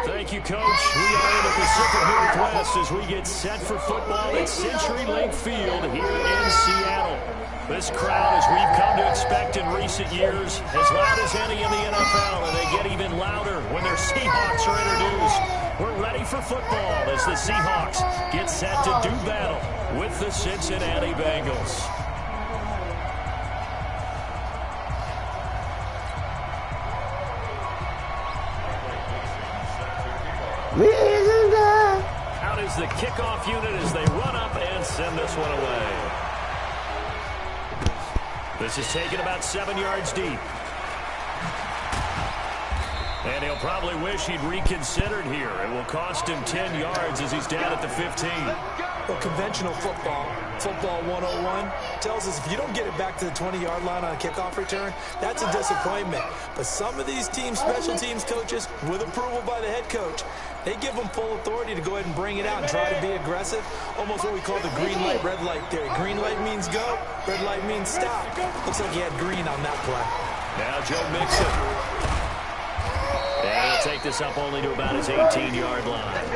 Thank you, Coach. We are in the Pacific Northwest as we get set for football at CenturyLink Field here in Seattle. This crowd, as we've come to expect in recent years, as loud as any in the NFL, and they get even louder when their Seahawks are introduced. We're ready for football as the Seahawks get set to do battle with the Cincinnati Bengals. Out is the kickoff unit as they run up and send this one away. This is taken about 7 yards deep. And he'll probably wish he'd reconsidered here. It will cost him 10 yards as he's down at the 15. Well, conventional football 101, tells us if you don't get it back to the 20-yard line on a kickoff return, that's a disappointment. But some of these teams, special teams coaches, with approval by the head coach, they give them full authority to go ahead and bring it out and try to be aggressive. Almost what we call the green light, red light theory. Green light means go, red light means stop. Looks like he had green on that play. Now Joe Mixon. And he'll take this up only to about his 18-yard line.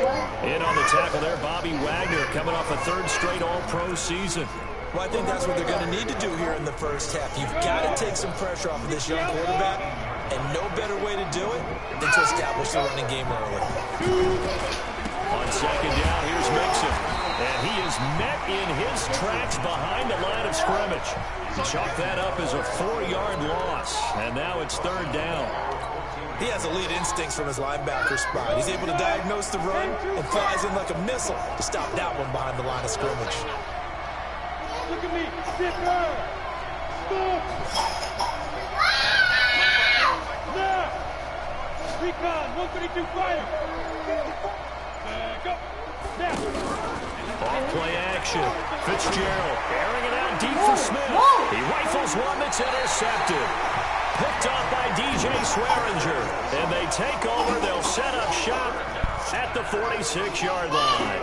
In on the tackle there, Bobby Wagner, coming off a third straight All-Pro season. Well, I think that's what they're going to need to do here in the first half. You've got to take some pressure off of this young quarterback, and no better way to do it than to establish the running game early. On second down, here's Mixon. And he is met in his tracks behind the line of scrimmage. Chalk that up as a 4-yard loss, and now it's third down. He has elite instincts from his linebacker spot. He's able to diagnose the run and flies in like a missile to stop that one behind the line of scrimmage. Look at me. Sit down. Stop. Now. Recon. 132 fire. Go. Now. Off play action. Fitzgerald airing it out deep for Smith. He rifles one that's intercepted. Picked off by DJ Swearinger. And they take over. They'll set up shop at the 46-yard line.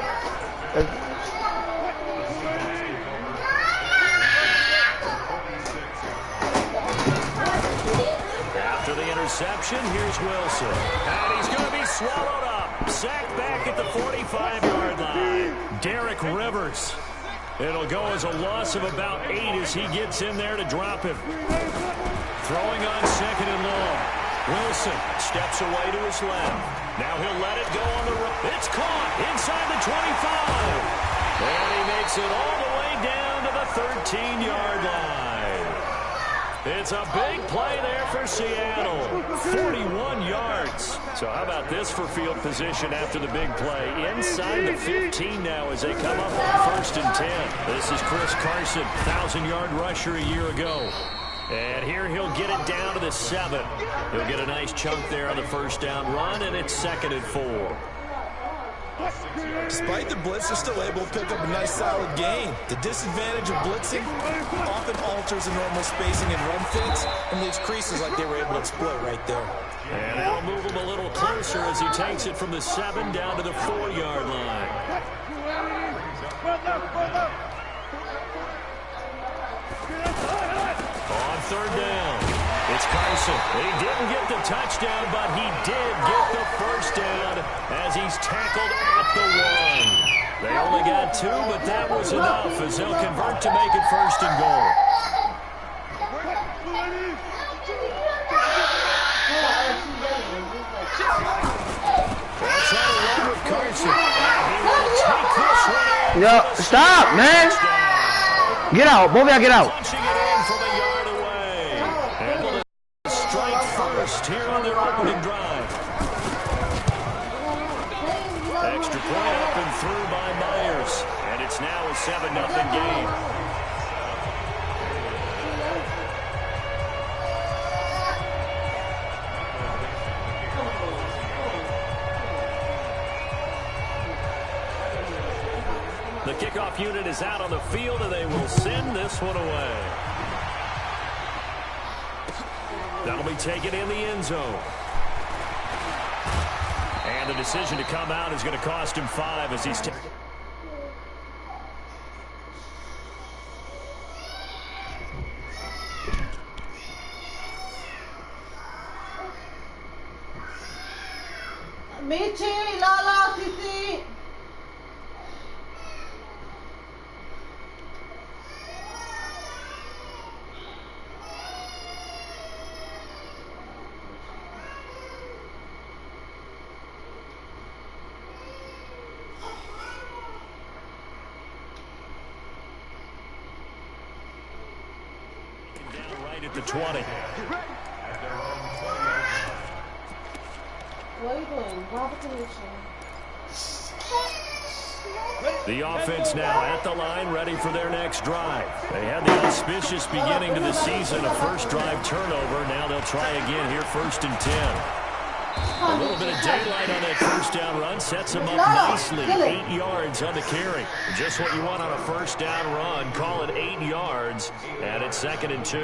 After the interception, here's Wilson. And he's going to be swallowed up. Sacked back at the 45-yard line. Derek Rivers. It'll go as a loss of about 8 as he gets in there to drop him. Throwing on second and long. Wilson steps away to his left. Now he'll let it go on the right. It's caught inside the 25. And he makes it all the way down to the 13-yard line. It's a big play there for Seattle. 41 yards. So how about this for field position after the big play? Inside the 15 now as they come up on 1st and 10. This is Chris Carson, 1,000-yard rusher a year ago. And here he'll get it down to the 7. He'll get a nice chunk there on the first down run, and it's 2nd and 4. Despite the blitz, they're still able to pick up a nice solid gain. The disadvantage of blitzing often alters the normal spacing and run fits and leaves creases like they were able to exploit right there. And that'll move him a little closer as he takes it from the 7 down to the 4-yard line. On 3rd down, it's Carson. He didn't get the touchdown, but he did get the first down as he's tackled at the 1. They only got 2, but that was enough as they'll convert to make it 1st and goal. That's out of run with Carson. And he will take this one in. Yo, stop, man. Get out. Both of y'all get out. Punching it in from a yard away. Able to strike first here on their opening drive. Extra point up and through by Myers. And it's now a 7-0 game. The kickoff unit is out on the field, and they will send this one away. That'll be taken in the end zone. And the decision to come out is going to cost him 5 as he's taken. Michi, Lala, Titi. Down right at the 20. What are you doing? The offense now at the line, ready for their next drive. They had the auspicious beginning to the season, a first drive turnover. Now they'll try again here, 1st and 10. A little bit of daylight on that first down run sets him up nicely. 8 yards on the carry. Just what you want on a first down run. Call it 8 yards, and it's 2nd and 2.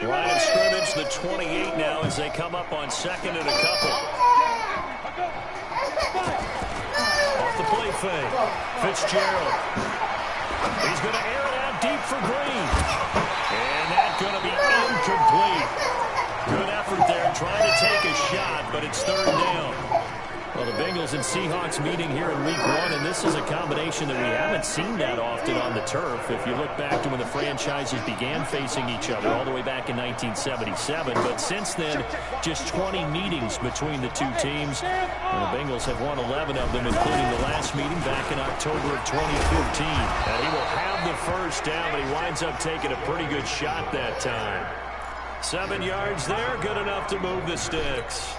Line of scrimmage, the 28 now as they come up on 2nd and a couple. Off the play fake. Fitzgerald. He's going to air it out deep for Green. And that's going to be incomplete. Good effort there trying to take a shot, but it's 3rd down. Well, the Bengals and Seahawks meeting here in Week 1, and this is a combination that we haven't seen that often on the turf. If you look back to when the franchises began facing each other all the way back in 1977. But since then, just 20 meetings between the two teams. And the Bengals have won 11 of them, including the last meeting back in October of 2015. And he will have the first down, but he winds up taking a pretty good shot that time. 7 yards there, good enough to move the sticks.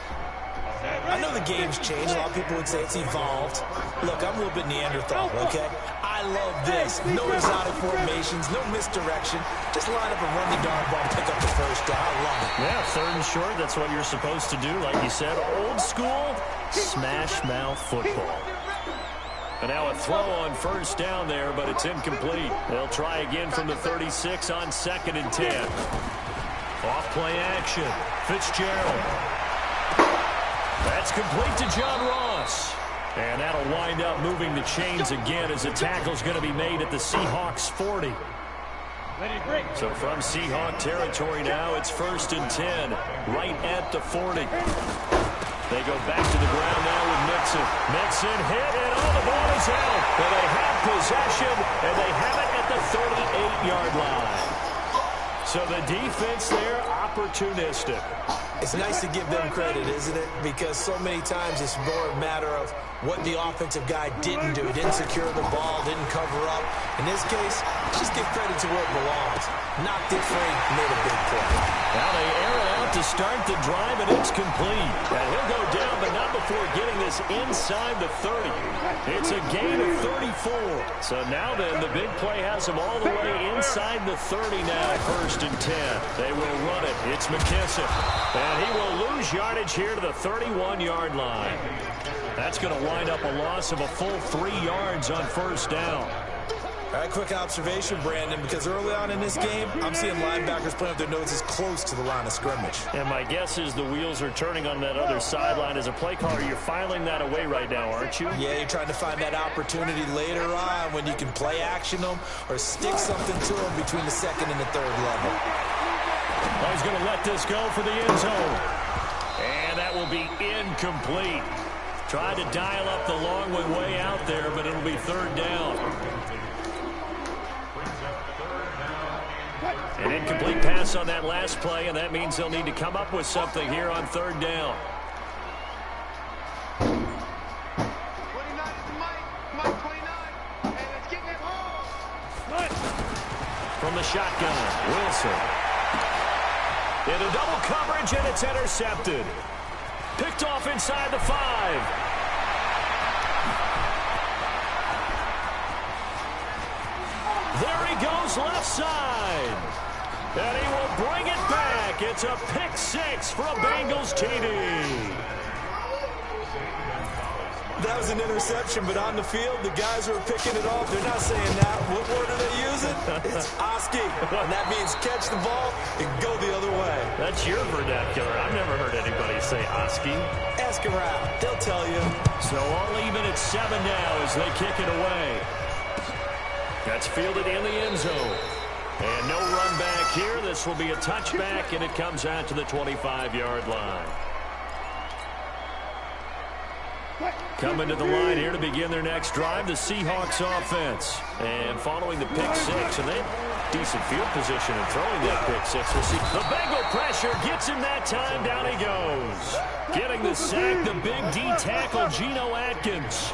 I know the game's changed. A lot of people would say it's evolved. Look, I'm a little bit Neanderthal, okay? I love this. No exotic formations, no misdirection. Just line up and run the darn ball and pick up the first down. I love it. Yeah, 3rd and short, that's what you're supposed to do. Like you said, old school, smash mouth football. And now a throw on first down there, but it's incomplete. They'll try again from the 36 on 2nd and 10. Off play action. Fitzgerald. That's complete to John Ross. And that'll wind up moving the chains again as the tackle's going to be made at the Seahawks 40. So from Seahawk territory now, it's 1st and 10, right at the 40. They go back to the ground now with Mixon. Mixon hit, and the ball is out. But they have possession, and they have it at the 38-yard line. So the defense there, opportunistic. It's nice to give them credit, isn't it? Because so many times it's more a matter of what the offensive guy didn't do. He didn't secure the ball, didn't cover up. In this case, just give credit to where it belongs. Knocked it free, made a big play. Now they air it out to start the drive, and it's complete. And he'll go down, but not before getting this inside the 30. It's a gain of 34. So now then, the big play has him all the way inside the 30 now, 1st and 10. They will run it. It's McKissick. And he will lose yardage here to the 31-yard line. That's going to wind up a loss of a full 3 yards on 1st down. All right, quick observation, Brandon, because early on in this game, I'm seeing linebackers playing with their noses close to the line of scrimmage. And my guess is the wheels are turning on that other sideline. As a play caller, you're filing that away right now, aren't you? Yeah, you're trying to find that opportunity later on when you can play action them or stick something to them between the 2nd and the 3rd level. Well, he's going to let this go for the end zone. And that will be incomplete. Tried to dial up the long one way out there, but it'll be 3rd down. An incomplete pass on that last play, and that means they'll need to come up with something here on 3rd down. 29 is Mike 29, and it's getting it home. From the shotgun, Wilson. Into double coverage, and it's intercepted. Picked off inside the 5. There he goes, left side. And he will bring it back. It's a pick 6 for a Bengals TD. That was an interception, but on the field, the guys who are picking it off, they're not saying that. What word are they using? It's Oski. And that means catch the ball and go the other way. That's your vernacular. I've never heard anybody say Oski. Ask around. They'll tell you. So all even at 7 now as they kick it away. That's fielded in the end zone. And no run back here. This will be a touchback, and it comes out to the 25-yard line. Coming to the line here to begin their next drive, the Seahawks offense. And following the pick 6, and they decent field position in throwing that pick 6. We'll see. The Bengal pressure gets him that time. Down he goes. Getting the sack, the big D tackle, Geno Atkins.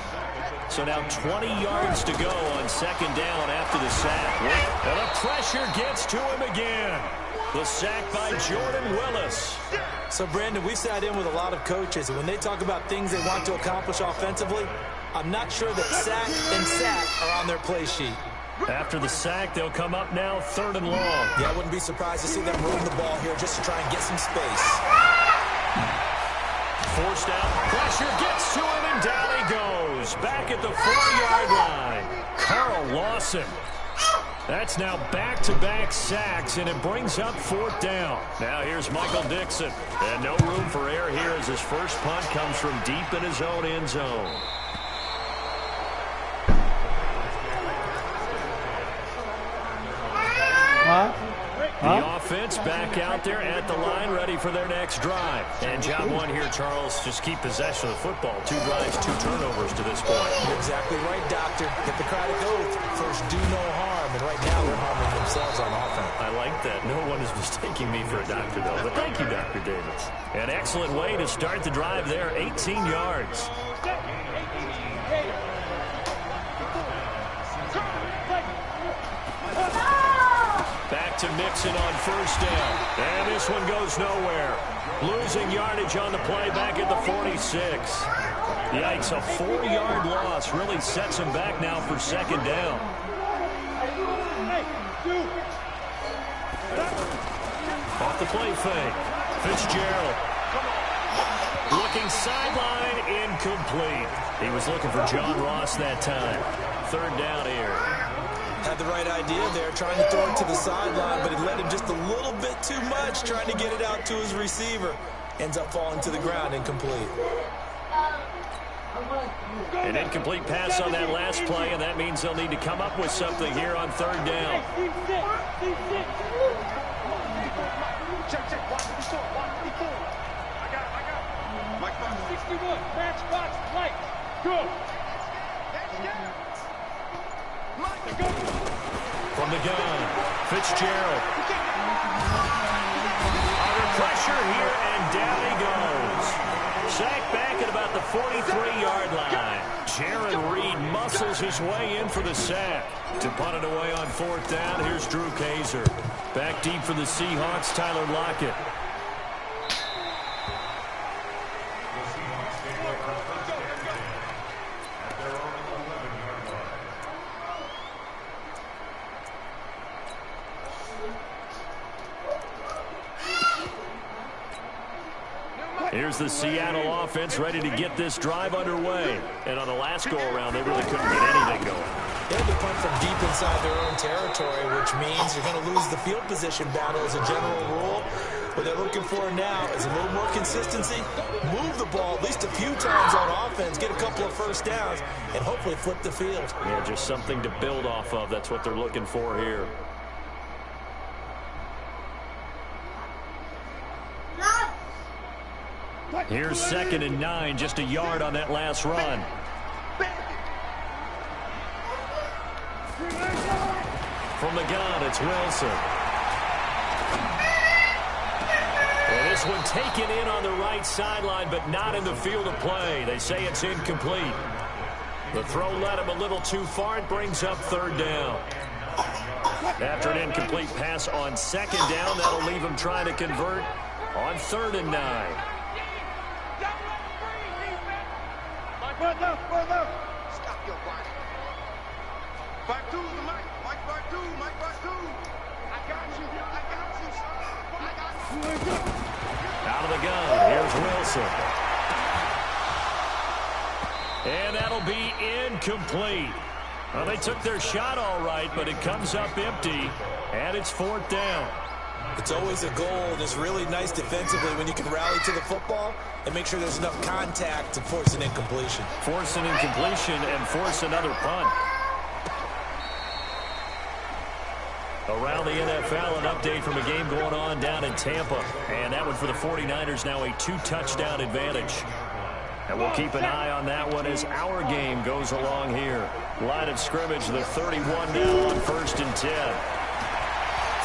So now 20 yards to go on 2nd down after the sack. And the pressure gets to him again. The sack by Jordan Willis. So, Brandon, we've sat in with a lot of coaches, and when they talk about things they want to accomplish offensively, I'm not sure that sack and sack are on their play sheet. After the sack, they'll come up now 3rd and long. Yeah, I wouldn't be surprised to see them run the ball here just to try and get some space. Forced out. Pressure gets to him, and down he goes. Back at the 4-yard line. Carl Lawson. That's now back-to-back sacks, and it brings up 4th down. Now here's Michael Dixon. And no room for error here as his first punt comes from deep in his own end zone. The offense back out there at the line, ready for their next drive. And job 1 here, Charles, just keep possession of the football. 2 drives, 2 turnovers to this point. You're exactly right, Doctor. Hippocratic oath. First, do no harm. And right now, they're harming themselves on offense. I like that. No one is mistaking me for a doctor, though. But thank you, Dr. Davis. An excellent way to start the drive there. 18 yards. Back to Mixon on 1st down. And this one goes nowhere. Losing yardage on the play back at the 46. Yikes, a 4-yard loss really sets him back now for 2nd down. Off the play fake. Fitzgerald. Looking sideline, incomplete. He was looking for John Ross that time. 3rd down here. Had the right idea there, trying to throw it to the sideline, but he let him just a little bit too much, trying to get it out to his receiver. Ends up falling to the ground, incomplete. An incomplete pass on that last play, and that means they'll need to come up with something here on 3rd down. Check. Watch the score. I got it. Mike 61. Match box light. Go. From the gun, Fitzgerald. Under pressure here, and down he goes. Sacked back at about the 43-yard line. Jaron Reed muscles his way in for the sack. To punt it away on 4th down, here's Drew Kaiser. Back deep for the Seahawks, Tyler Lockett. Here's the Seattle offense ready to get this drive underway. And on the last go-around, they really couldn't get anything going. They had to punt from deep inside their own territory, which means you're going to lose the field position battle as a general rule. What they're looking for now is a little more consistency, move the ball at least a few times on offense, get a couple of first downs, and hopefully flip the field. Yeah, just something to build off of. That's what they're looking for here. Here's 2nd and 9, just a yard on that last run. From the gun, it's Wilson. Well, this one taken in on the right sideline, but not in the field of play. They say it's incomplete. The throw led him a little too far. It brings up 3rd down. After an incomplete pass on 2nd down, that'll leave him trying to convert on 3rd and 9. Stop your body. Back to the mic. Mike back two. Mike back two. I got you. I got you. I got you. Out of the gun. Here's Wilson. And that'll be incomplete. Well, they took their shot all right, but it comes up empty, and it's 4th down. It's always a goal, and it's really nice defensively when you can rally to the football and make sure there's enough contact to force an incompletion. Force an incompletion and force another punt. Around the NFL, an update from a game going on down in Tampa. And that one for the 49ers, now a 2-touchdown advantage. And we'll keep an eye on that one as our game goes along here. Line of scrimmage, the 31 now on 1st and 10.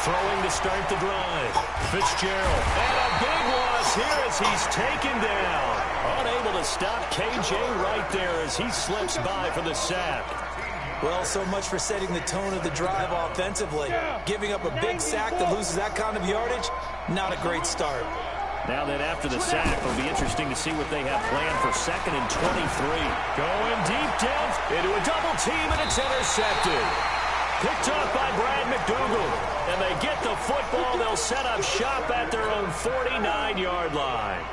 Throwing to start the drive. Fitzgerald. And a big loss here as he's taken down. Unable to stop KJ right there as he slips by for the sack. Well, so much for setting the tone of the drive offensively. Giving up a big sack that loses that kind of yardage, not a great start. Now that after the sack, it'll be interesting to see what they have planned for 2nd and 23. Going deep down into a double team, and it's intercepted. Picked off by Brad McDougal. And they get the football. They'll set up shop at their own 49-yard line.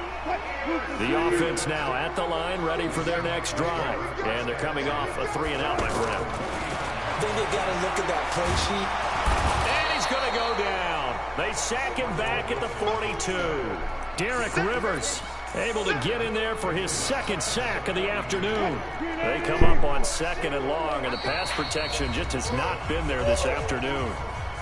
The offense now at the line, ready for their next drive. And they're coming off a 3-and-out by Brown. I think they've got to look at that play sheet. And he's going to go down. They sack him back at the 42. Derek Rivers able to get in there for his 2nd sack of the afternoon. They come up on 2nd and long, and the pass protection just has not been there this afternoon.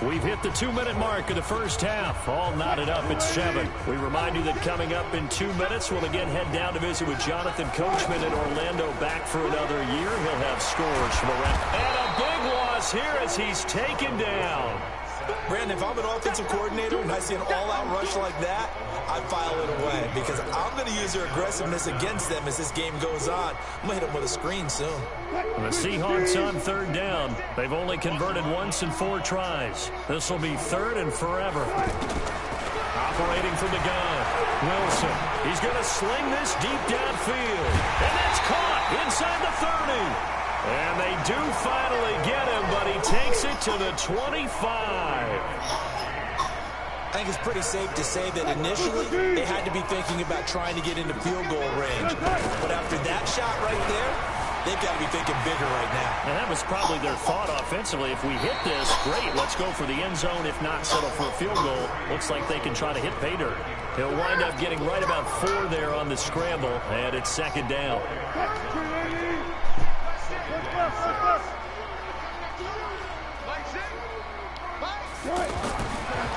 We've hit the 2-minute mark of the first half. All knotted up at 7. We remind you that coming up in 2 minutes, we'll again head down to visit with Jonathan Coachman in Orlando, back for another year. He'll have scores from around. And a big loss here as he's taken down. Brandon, if I'm an offensive coordinator and I see an all-out rush like that, I file it away because I'm going to use their aggressiveness against them as this game goes on. I'm going to hit them with a screen soon. The Seahawks on 3rd down. They've only converted once in 4 tries. This will be 3rd and forever. Operating from the gun, Wilson. He's going to sling this deep downfield. And that's caught inside the 30. And they do finally get him, but he takes it to the 25. I think it's pretty safe to say that initially they had to be thinking about trying to get into field goal range. But after that shot right there, they've got to be thinking bigger right now. And that was probably their thought offensively. If we hit this, great, let's go for the end zone. If not, settle for a field goal. Looks like they can try to hit pay dirt. He'll wind up getting right about 4 there on the scramble, and it's 2nd down.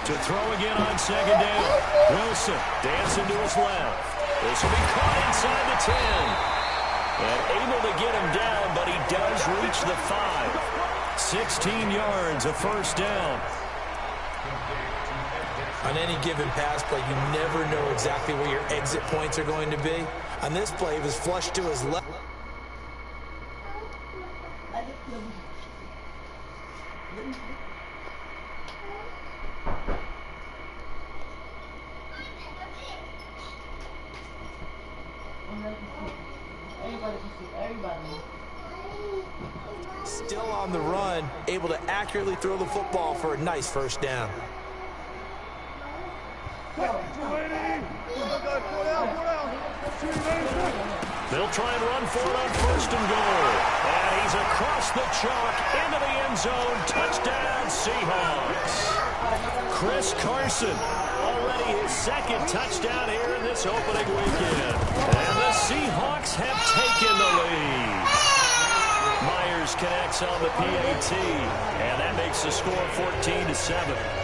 To throw again on 2nd down. Wilson dancing to his left. This will be caught inside the 10. And able to get him down, but he does reach the 5. 16 yards, a 1st down. On any given pass play, you never know exactly where your exit points are going to be. On this play, he was flushed to his left. Still on the run, able to accurately throw the football for a nice 1st down. They'll try and run for it on 1st and goal. And he's across the chalk into the end zone. Touchdown, Seahawks. Chris Carson, already his 2nd touchdown here in this opening weekend. And the Seahawks have taken the lead. Myers connects on the PAT, and that makes the score 14-7.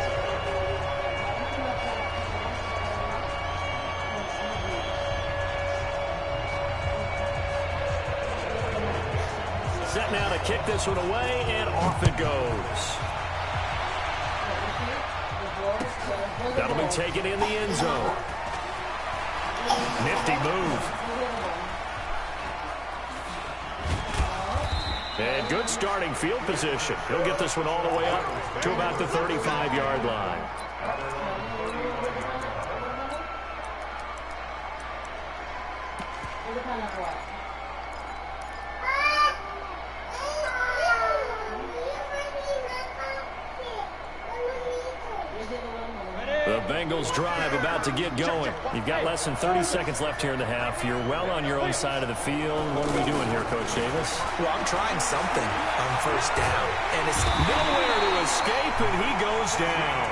Set now to kick this one away, and off it goes. That'll be taken in the end zone. Nifty move. And good starting field position. He'll get this one all the way up to about the 35-yard line. The Bengals drive about to get going. You've got less than 30 seconds left here in the half. You're well on your own side of the field. What are we doing here, Coach Davis? Well, I'm trying something on 1st down. And it's nowhere to escape, and he goes down.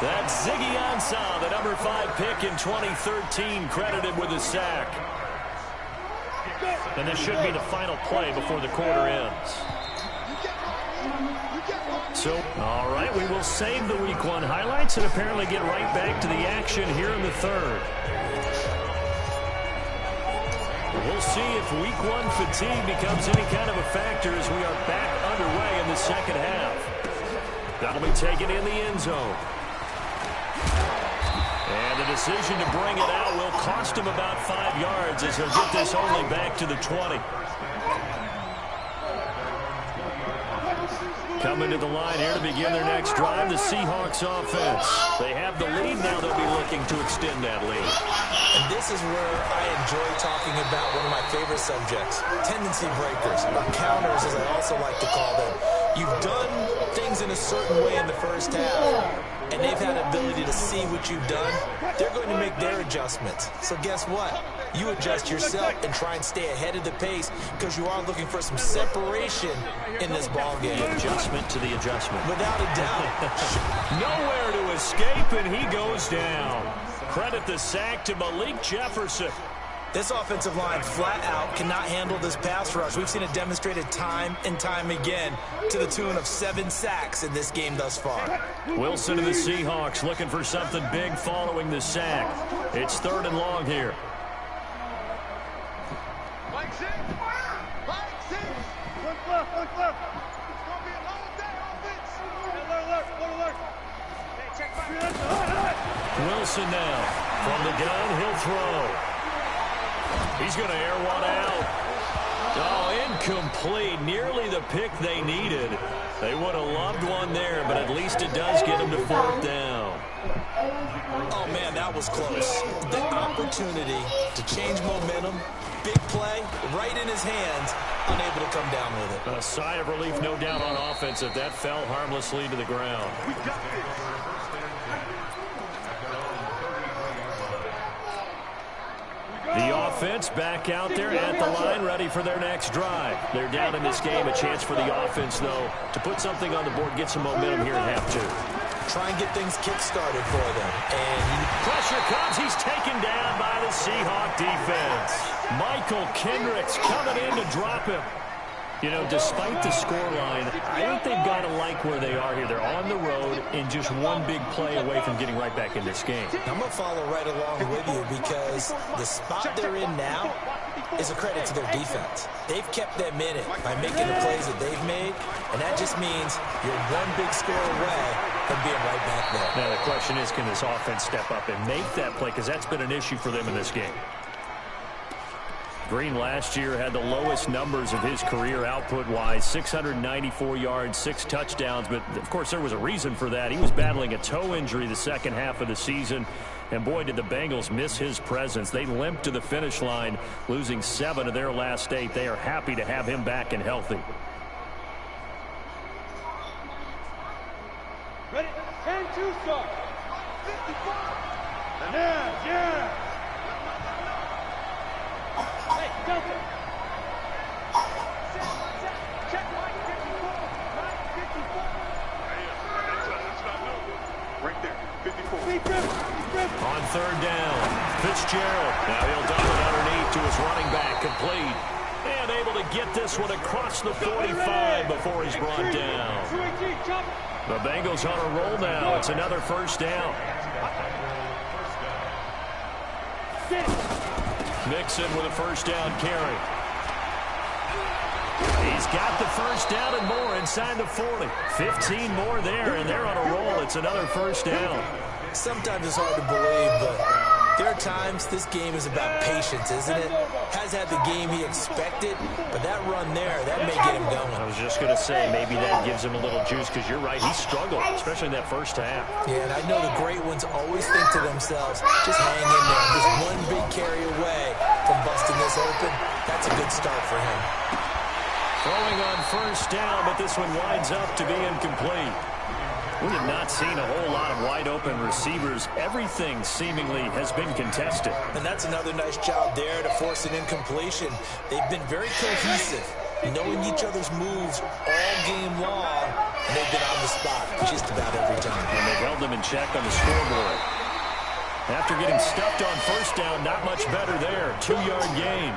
That's Ziggy Ansah, the number 5 pick in 2013, credited with a sack. And this should be the final play before the quarter ends. So, all right, we will save the Week 1 highlights and apparently get right back to the action here in the 3rd. We'll see if Week 1 fatigue becomes any kind of a factor as we are back underway in the 2nd half. That'll be taken in the end zone. And the decision to bring it out will cost him about 5 yards as he'll get this only back to the 20. Coming to the line here to begin their next drive, the Seahawks offense. They have the lead now. They'll be looking to extend that lead. And this is where I enjoy talking about one of my favorite subjects, tendency breakers, or counters as I also like to call them. You've done things in a certain way in the 1st half, and they've had the ability to see what you've done. They're going to make their adjustments. So guess what? You adjust yourself and try and stay ahead of the pace because you are looking for some separation in this ball game. Adjustment to the adjustment. Without a doubt. Nowhere to escape, and he goes down. Credit the sack to Malik Jefferson. This offensive line flat out cannot handle this pass rush. We've seen it demonstrated time and time again to the tune of 7 sacks in this game thus far. Wilson and the Seahawks looking for something big following the sack. It's 3rd and long here. Mike 6. Mike 6. Look left. It's going to be a long day offense. Alert. Hey, check back. Wilson now. From the gun, he'll throw. He's going to air one out. Oh, incomplete. Nearly the pick they needed. They would have loved one there, but at least it does get them to 4th down. Oh, man, that was close. The opportunity to change momentum, big play, right in his hands, unable to come down with it. A sigh of relief, no doubt, on offense if that fell harmlessly to the ground. We got this. The offense back out there at the line, ready for their next drive. They're down in this game. A chance for the offense, though, to put something on the board, get some momentum here in half 2. Try and get things kick-started for them. And pressure comes. He's taken down by the Seahawk defense. Michael Kendricks coming in to drop him. You know, despite the scoreline, I think they've got to like where they are here. They're on the road and just one big play away from getting right back in this game. I'm going to follow right along with you because the spot they're in now is a credit to their defense. They've kept them in it by making the plays that they've made, and that just means you're one big score away from being right back there. Now, the question is, can this offense step up and make that play? Because that's been an issue for them in this game. Green last year had the lowest numbers of his career output-wise, 694 yards, 6 touchdowns. But, of course, there was a reason for that. He was battling a toe injury the second half of the season. And, boy, did the Bengals miss his presence. They limped to the finish line, losing 7 of their last 8. They are happy to have him back and healthy. Ready? 10-2 start. 55. Yeah. Hey, Delta. Fitzgerald. Now he'll dump it underneath to his running back, complete. And able to get this one across the 45 before he's brought down. The Bengals on a roll now. It's another first down. Mixon with a first down carry. He's got the first down and more inside the 40. 15 more there, and they're on a roll. It's another first down. Sometimes it's hard to believe, but there are times this game is about patience, isn't it? Has had the game he expected, but that run there, that may get him going. I was just going to say, maybe that gives him a little juice, because you're right, he struggled, especially in that first half. Yeah, and I know the great ones always think to themselves, just hang in there, just one big carry away from busting this open. That's a good start for him. Throwing on first down, but this one winds up to be incomplete. We have not seen a whole lot of wide-open receivers. Everything seemingly has been contested. And that's another nice job there to force an incompletion. They've been very cohesive, knowing each other's moves all game long, and they've been on the spot just about every time. And they've held them in check on the scoreboard. After getting stuffed on first down, not much better there. 2-yard gain.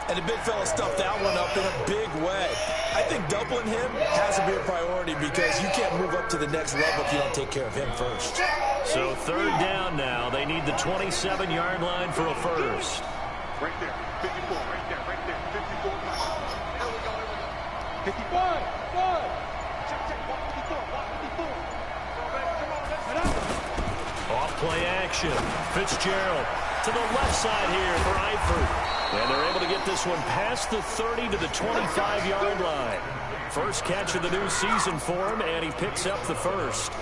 And the big fella stuffed that one up in a big way. I think doubling him has to be a priority because you can't move up to the next level if you don't take care of him first. So third down now. They need the 27-yard line for a first. Right there. 54. Right there. Right there. 54. There we go. 55. Check. Walk 54. Walk 54. Come on. Let's go. Off play action. Fitzgerald to the left side here for Eifert. And they're able to get this one past the 30 to the 25-yard line. First catch of the new season for him, and he picks up the first.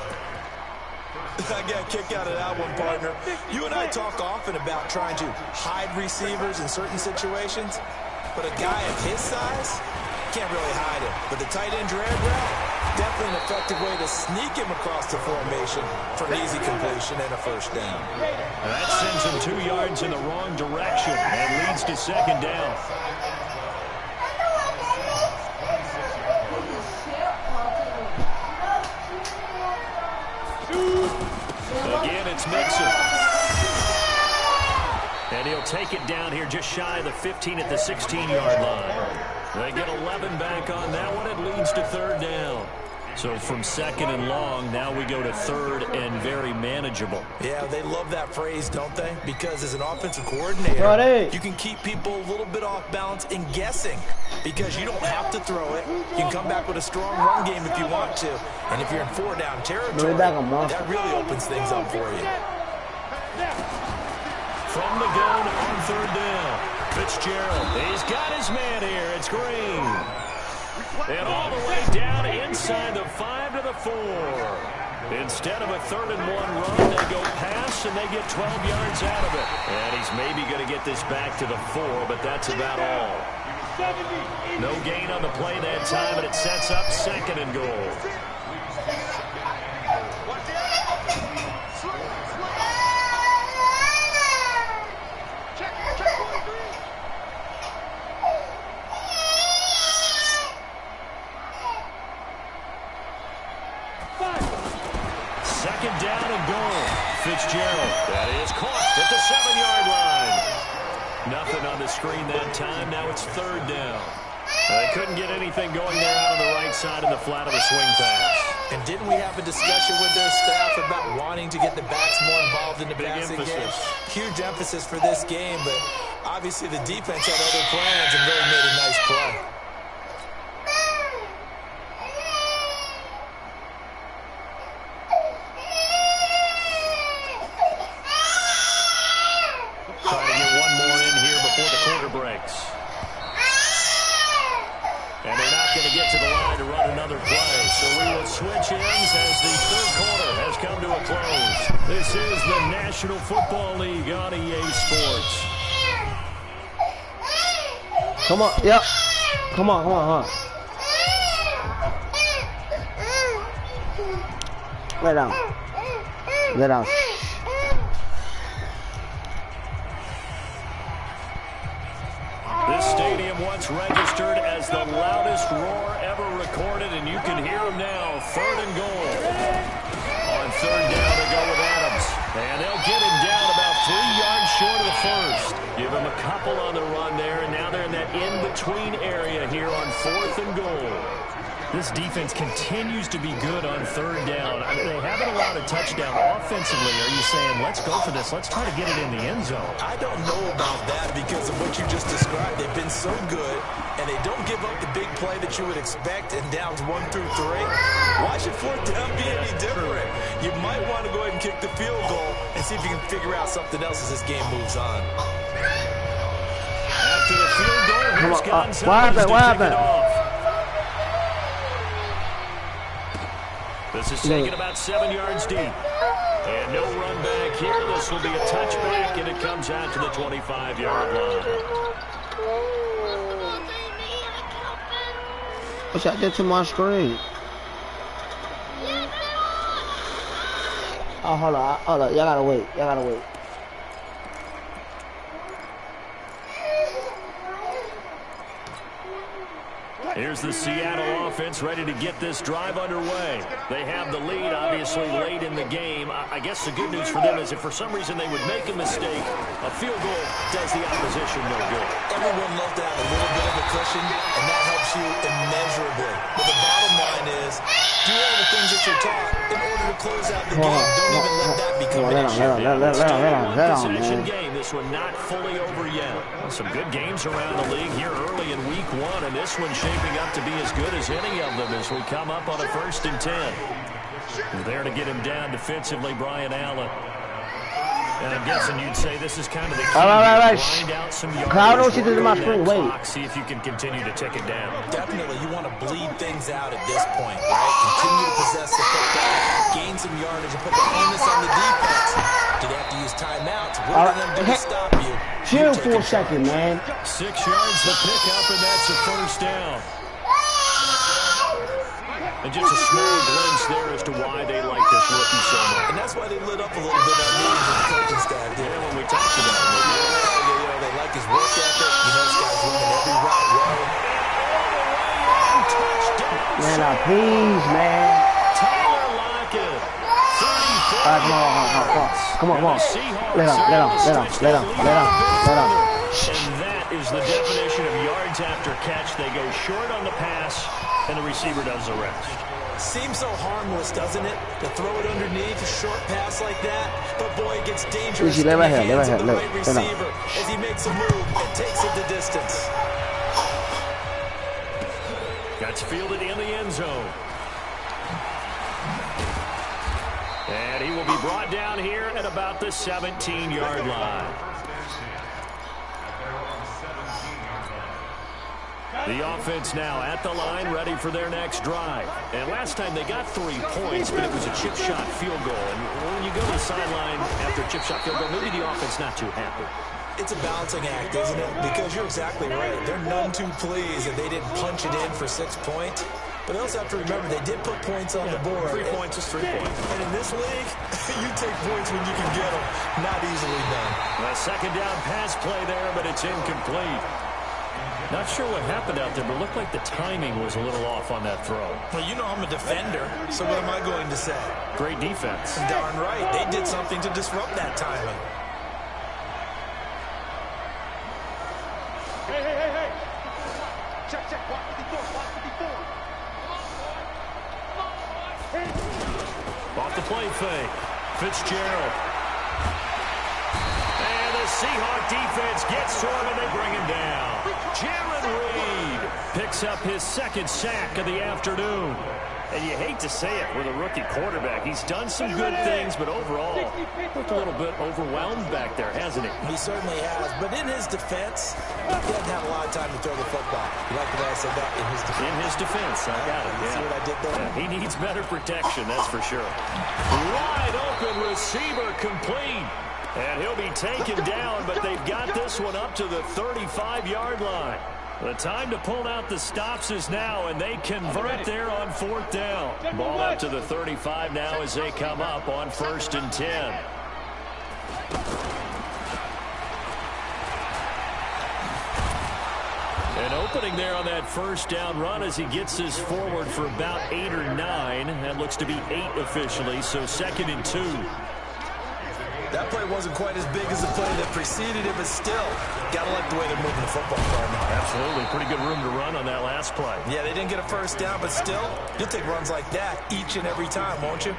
I got a kick out of that one, partner. You and I talk often about trying to hide receivers in certain situations, but a guy of his size can't really hide him. But the tight end drag route, definitely an effective way to sneak him across the formation for an easy completion and a first down. And that sends him 2 yards in the wrong direction and leads to second down. Again, it's Mixon. And he'll take it down here just shy of the 15 at the 16-yard line. They get 11 back on that one. It leads to third down. So from second and long, now we go to third and very manageable. Yeah, they love that phrase, don't they? Because as an offensive coordinator, you can keep people a little bit off balance and guessing because you don't have to throw it. You can come back with a strong run game if you want to. And if you're in 4-down territory, that really opens things up for you. From the gun on third down, Fitzgerald. He's got his man here. It's Green. And all the way down inside the 5 to the 4. Instead of a 3rd and 1 run, they go pass and they get 12 yards out of it. And he's maybe going to get this back to the 4, but that's about all. No gain on the play that time, and it sets up second and goal. Second down and goal. Fitzgerald. That is caught at the 7-yard line. Nothing on the screen that time. Now it's third down. They couldn't get anything going there out on the right side of the flat of the swing pass. And didn't we have a discussion with their staff about wanting to get the backs more involved in the passing game? Huge emphasis for this game, but obviously the defense had other plans and really made a nice play. Trying to get one more in here before the quarter breaks. And they're not going to get to the line to run another play. So we will switch ends as the third quarter has come to a close. This is the National Football League on EA Sports. Come on, yep. Come on. Lay down. This stadium once registered as the loudest roar ever recorded, and you can hear them now. Third and goal. On third down, they go with Adams. And they'll get him down about 3 yards short of the first. Give them a couple on the run there, and now they're in that in-between area here on 4th and goal. This defense continues to be good on 3rd down. I mean, they haven't allowed a touchdown offensively. Are you saying, let's go for this, let's try to get it in the end zone? I don't know about that because of what you just described. They've been so good, and they don't give up the big play that you would expect in downs 1 through 3. Why should 4th down be any different? You might want to go ahead and kick the field goal and see if you can figure out something else as this game moves on. After the field goal, here's Gonzalez to kick it off. This is taken about 7 yards deep. And no run back here. This will be a touchback, and it comes out to the 25-yard line. What's that did to my screen? Oh, hold on. Y'all gotta wait. Here's the Seattle offense ready to get this drive underway. They have the lead, obviously, late in the game. I guess the good news for them is if for some reason they would make a mistake, a field goal does the opposition no good. Everyone loves to have a little bit of a cushion, and that helps you immeasurably. But the bottom line is, do all the things that you're taught in order to close out the game. Don't even let that become an issue. Possession game. This one not fully over yet. Some good games around the league here early in week 1, and this one shaping up to be as good as any of them as we come up on a 1st and 10. We're there to get him down defensively, Brian Allen. And I'm guessing you'd say this is kind of the key. Grind out some yards, see if you can continue to tick it down. Definitely, you want to bleed things out at this point, right? Continue to possess the football, gain some yardage, and put the onus on the defense. Do they have to use timeouts? What do they do to stop you? Chill for a second, man. 6 yards to pick up, and that's a 1st down. And just a small glimpse there as to why they like this rookie so much. And that's why they lit up a little bit on meetings with the coaching staff. Yeah, when we talked about him. They like his work ethic. You know, this guy's running every route well. Man, please, man. Tyler Lockett. 34. All right, come on. Let him. And that is the definition of yards after catch. They go short on the pass, and the receiver does the rest. Seems so harmless, doesn't it? To throw it underneath a short pass like that. But boy, it gets dangerous in the hands of the right receiver as he makes a move and takes it the distance. Gets fielded in the end zone. And he will be brought down here at about the 17-yard line. The offense now at the line, ready for their next drive. And last time they got 3 points, but it was a chip shot field goal. And when you go to the sideline after a chip shot field goal, maybe the offense not too happy. It's a balancing act, isn't it? Because you're exactly right. They're none too pleased that they didn't punch it in for 6 points. But they also have to remember they did put points on the board. 3 points is 3 points. And in this league, you take points when you can get them. Not easily done. A 2nd down pass play there, but it's incomplete. Not sure what happened out there, but it looked like the timing was a little off on that throw. Well, you know I'm a defender, so what am I going to say? Great defense. Darn right. They did something to disrupt that timing. Hey. Check. Block 54. Off the play fake. Fitzgerald. And the Seahawk defense gets to him, and they bring him down. Jared Reed picks up his 2nd sack of the afternoon. And you hate to say it with a rookie quarterback. He's done some good things, but overall, looked a little bit overwhelmed back there, hasn't he? He certainly has. But in his defense, he doesn't have a lot of time to throw the football. You like the way I said that? In his defense. In his defense, I got it. You see what I did there? Yeah, he needs better protection, that's for sure. Wide open receiver complete. And he'll be taken down, but they've got this one up to the 35-yard line. The time to pull out the stops is now, and they convert there on 4th down. Ball up to the 35 now as they come up on 1st and 10. An opening there on that 1st down run as he gets this forward for about 8 or 9. That looks to be 8 officially, so 2nd and 2. That play wasn't quite as big as the play that preceded it, but still, got to like the way they're moving the football, partner. Absolutely. Pretty good room to run on that last play. Yeah, they didn't get a first down, but still, you'll take runs like that each and every time, won't you?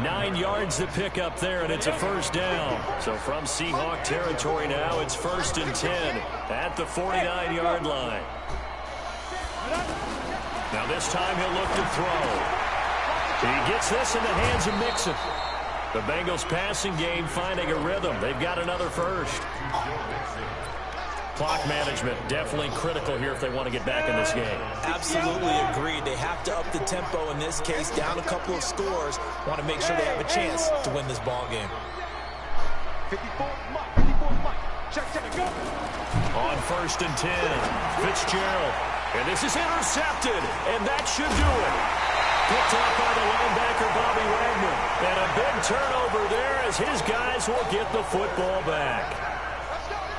9 yards to pick up there, and it's a first down. So from Seahawk territory now, it's 1st and 10 at the 49-yard line. Now this time he'll look to throw. He gets this in the hands of Mixon. The Bengals passing game finding a rhythm. They've got another first. Clock management definitely critical here if they want to get back in this game. Absolutely agreed. They have to up the tempo in this case, down a couple of scores. Want to make sure they have a chance to win this ball game. 54, Mike. 54, Mike. Check, go. On 1st and 10, Fitzgerald. And this is intercepted, and that should do it. Picked up by the linebacker, Bobby Wagner. And a big turnover there as his guys will get the football back.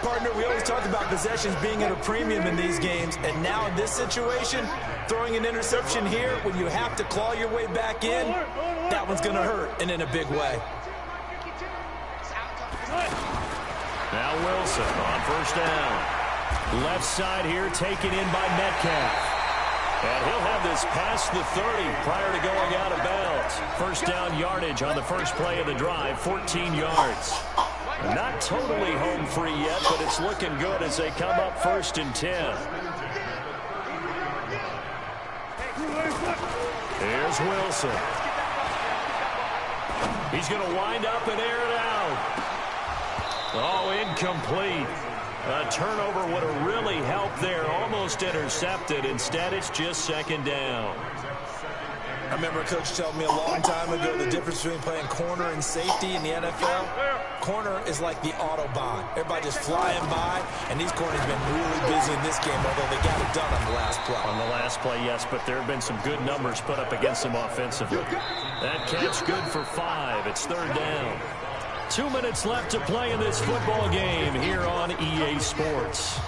Partner, we always talk about possessions being at a premium in these games, and now in this situation, throwing an interception here when you have to claw your way back in, that one's going to hurt, and in a big way. Now Wilson on 1st down. Left side here taken in by Metcalf. And he'll have this past the 30 prior to going out of bounds. First down yardage on the first play of the drive, 14 yards. Not totally home free yet, but it's looking good as they come up 1st and 10. Here's Wilson. He's going to wind up and air it out. Oh, incomplete. A turnover would have really helped there. Almost intercepted. Instead, it's just 2nd down. I remember a coach telling me a long time ago the difference between playing corner and safety in the NFL. Corner is like the Autobahn. Everybody just flying by, and these corners have been really busy in this game, although they got it done on the last play. On the last play, yes, but there have been some good numbers put up against them offensively. That catch good for 5. It's 3rd down. 2 minutes left to play in this football game here on EA Sports.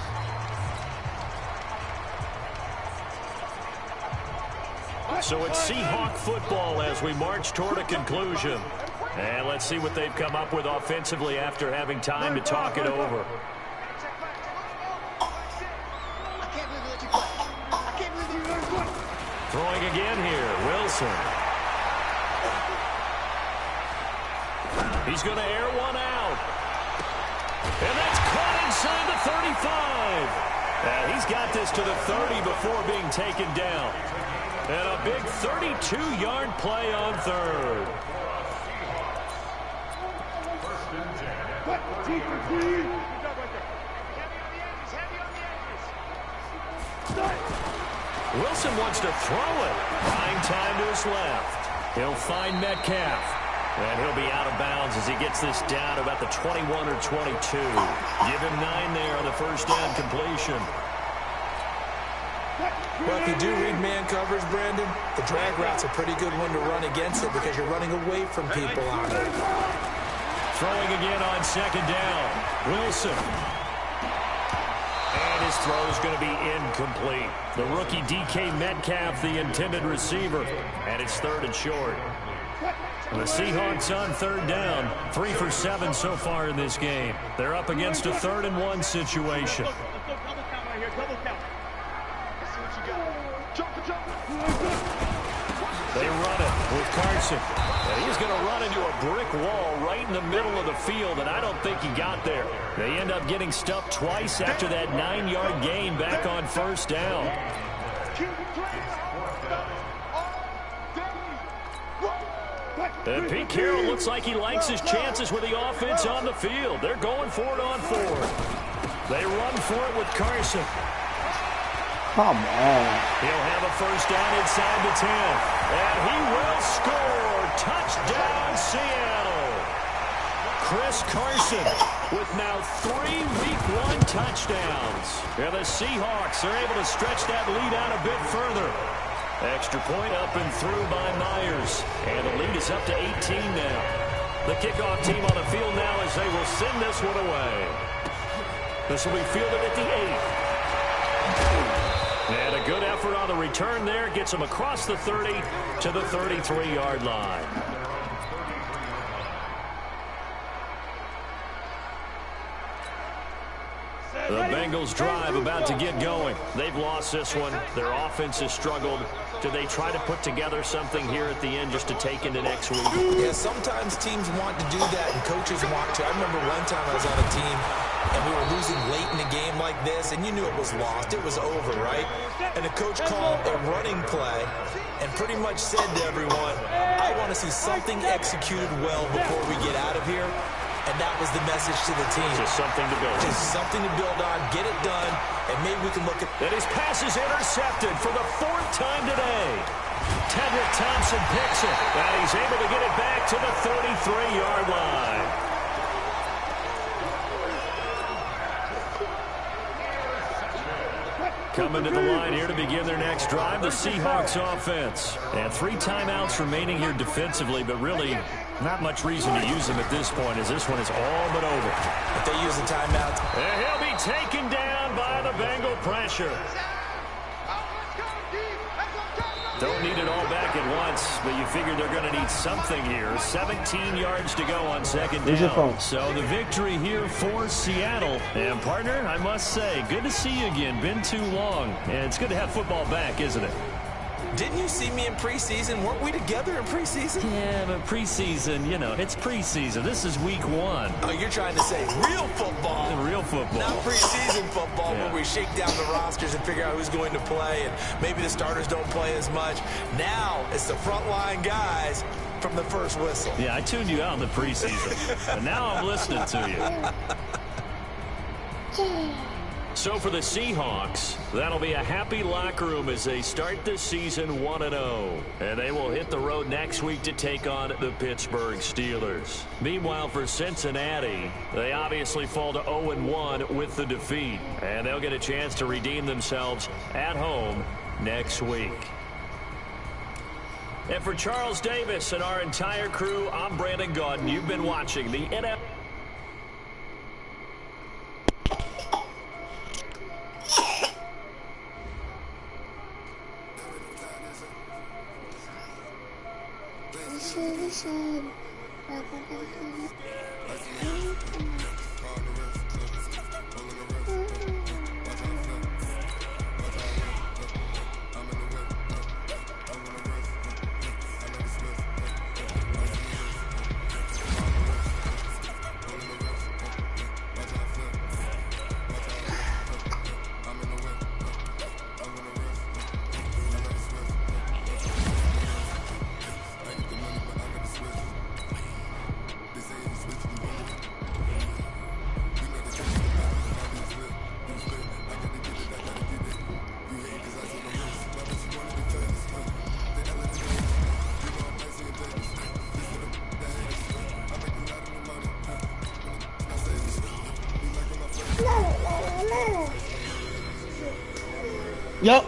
So it's Seahawk football as we march toward a conclusion. And let's see what they've come up with offensively after having time to talk it over. Throwing again here, Wilson. He's going to air one out. And that's caught inside the 35. And he's got this to the 30 before being taken down. And a big 32-yard play on 3rd. Wilson wants to throw it. Buying time to his left. He'll find Metcalf. And he'll be out of bounds as he gets this down about the 21 or 22. Give him 9 there on the first down completion. Well, if you do read man coverage, Brandon, the drag route's a pretty good one to run against it because you're running away from people on it. Throwing again on 2nd down. Wilson. And his throw is going to be incomplete. The rookie DK Metcalf, the intended receiver. And it's 3rd and short. The Seahawks on 3rd down. 3 for 7 so far in this game. They're up against a 3rd and 1 situation. They run it with Carson. And he's going to run into a brick wall right in the middle of the field, and I don't think he got there. They end up getting stuffed twice after that 9-yard gain back on 1st down. And Pete Carroll looks like he likes his chances with the offense on the field. They're going for it on 4th. They run for it with Carson. Come on. He'll have a first down inside the 10. And he will score. Touchdown, Seattle. Chris Carson with now 3 Week 1 touchdowns. And the Seahawks are able to stretch that lead out a bit further. Extra point up and through by Myers. And the lead is up to 18 now. The kickoff team on the field now as they will send this one away. This will be fielded at the 8. And a good effort on the return there. Gets him across the 30 to the 33-yard line. The Bengals drive about to get going. They've lost this one. Their offense has struggled. Do they try to put together something here at the end just to take into next week? Yeah, sometimes teams want to do that, and coaches want to. I remember one time I was on a team, and we were losing late in a game like this, and you knew it was lost. It was over, right? And the coach called a running play and pretty much said to everyone, I want to see something executed well before we get out of here. And that was the message to the team. Just something to build on. Just something to build on, get it done, and maybe we can look at... And his pass is intercepted for the 4th time today. Tedrick Thompson picks it, and he's able to get it back to the 33-yard line. Coming to the line here to begin their next drive, the Seahawks offense. And 3 timeouts remaining here defensively, but really not much reason to use them at this point as this one is all but over. If they use the timeout. And he'll be taken down by the Bengal pressure. Don't need it all back at once, but you figure they're going to need something here. 17 yards to go on 2nd down. So the victory here for Seattle. And, partner, I must say, good to see you again. Been too long. And it's good to have football back, isn't it? Didn't you see me in preseason? Weren't we together in preseason? Yeah, but preseason, you know, it's preseason. This is week 1. Oh, you're trying to say real football. Real football. Not preseason football Yeah. where we shake down the rosters and figure out who's going to play, and maybe the starters don't play as much. Now it's the frontline guys from the first whistle. Yeah, I tuned you out in the preseason, and now I'm listening to you. So for the Seahawks, that'll be a happy locker room as they start this season 1-0. And they will hit the road next week to take on the Pittsburgh Steelers. Meanwhile, for Cincinnati, they obviously fall to 0-1 with the defeat. And they'll get a chance to redeem themselves at home next week. And for Charles Davis and our entire crew, I'm Brandon Gaudin. You've been watching the NFL. Yup.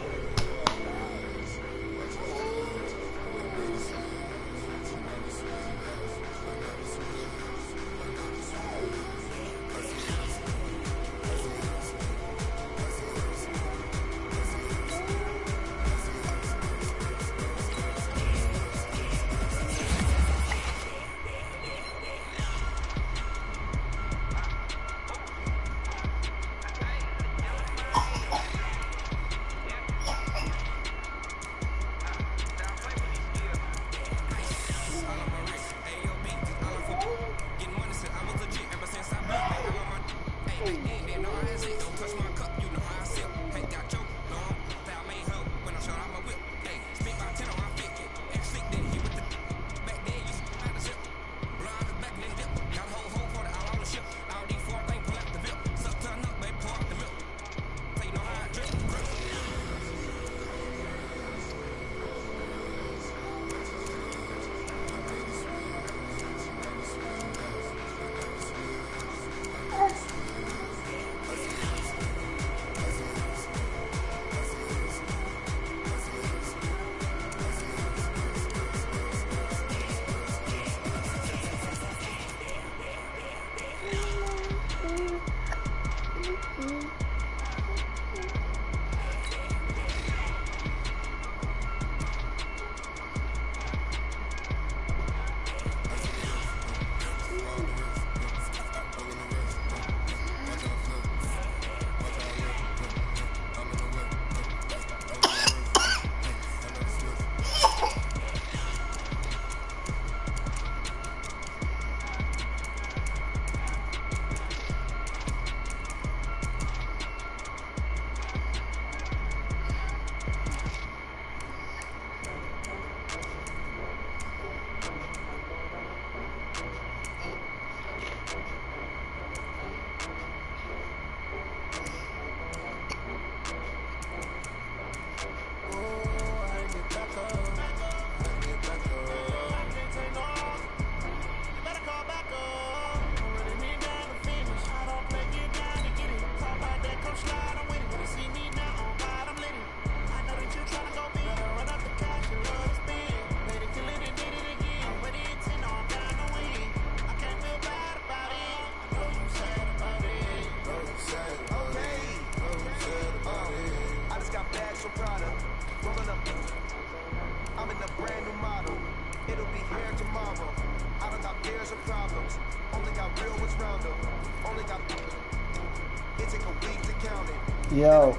Yo.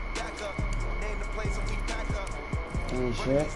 Ain't shit.